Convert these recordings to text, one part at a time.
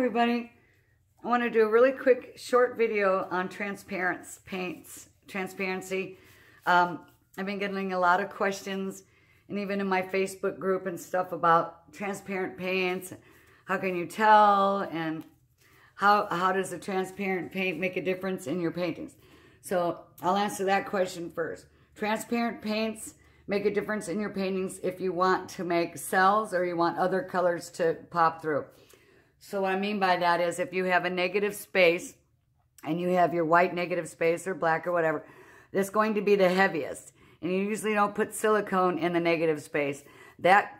everybody. I want to do a really quick short video on transparency. I've been getting a lot of questions, and even in my Facebook group and stuff, about transparent paints. How can you tell, and how does a transparent paint make a difference in your paintings? So I'll answer that question first. Transparent paints make a difference in your paintings if you want to make cells or you want other colors to pop through. So what I mean by that is, if you have a negative space and you have your white negative space or black or whatever, that's going to be the heaviest. And you usually don't put silicone in the negative space. That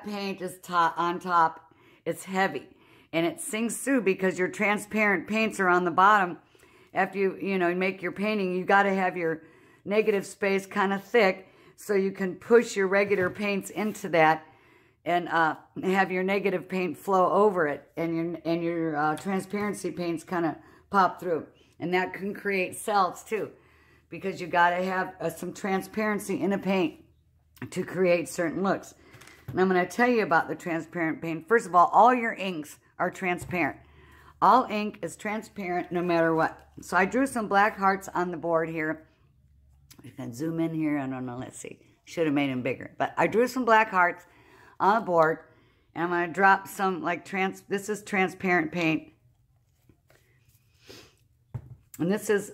paint is on top. It's heavy. And it sinks through because your transparent paints are on the bottom. After you make your painting, you got to have your negative space kind of thick so you can push your regular paints into that and have your negative paint flow over it, and your transparency paints kind of pop through. And that can create cells too, because you got to have some transparency in a paint to create certain looks. And I'm going to tell you about the transparent paint. First of all your inks are transparent. All ink is transparent no matter what. So I drew some black hearts on the board here. We can zoom in here. I don't know. Let's see. Should have made them bigger. But I drew some black hearts on the board. And I'm going to drop some this is transparent paint. And this is,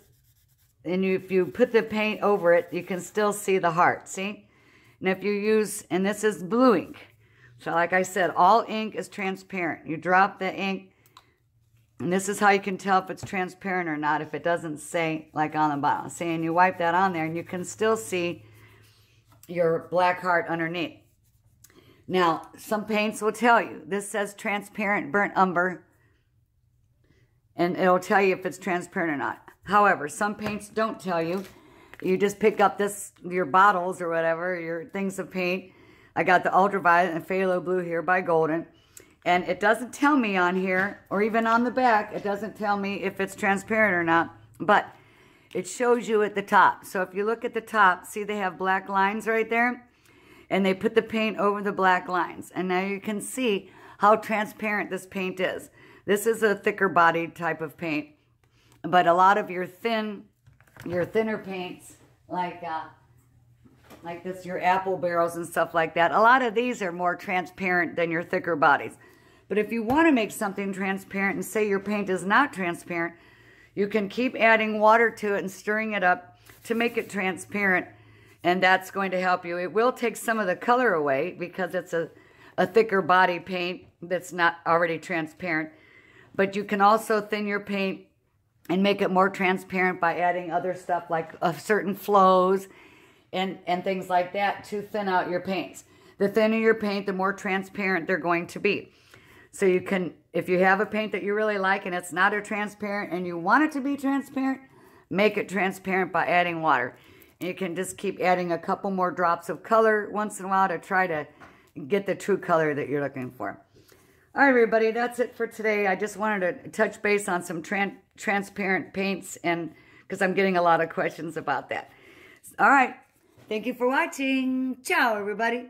if you put the paint over it, you can still see the heart. See? And if you use, and this is blue ink. So like I said, all ink is transparent. You drop the ink. And this is how you can tell if it's transparent or not, if it doesn't say, like on the bottom. See, and you wipe that on there, and you can still see your black heart underneath. Now, some paints will tell you, this says transparent burnt umber, and it'll tell you if it's transparent or not. However, some paints don't tell you. You just pick up your bottles or whatever, your things of paint. I got the ultraviolet and phthalo blue here by Golden. And it doesn't tell me on here, or even on the back, it doesn't tell me if it's transparent or not. But it shows you at the top. So if you look at the top, see they have black lines right there? And they put the paint over the black lines. And now you can see how transparent this paint is. This is a thicker bodied type of paint. But a lot of your thinner paints, like this, your apple barrels and stuff like that, a lot of these are more transparent than your thicker bodies. But if you want to make something transparent and say your paint is not transparent, you can keep adding water to it and stirring it up to make it transparent, and that's going to help you. It will take some of the color away because it's a thicker body paint that's not already transparent. But you can also thin your paint and make it more transparent by adding other stuff like certain flows and things like that to thin out your paints. The thinner your paint, the more transparent they're going to be. So you can, if you have a paint that you really like and it's not a transparent and you want it to be transparent, make it transparent by adding water. And you can just keep adding a couple more drops of color once in a while to try to get the true color that you're looking for. All right, everybody, that's it for today. I just wanted to touch base on some transparent paints, and because I'm getting a lot of questions about that. All right. Thank you for watching. Ciao, everybody.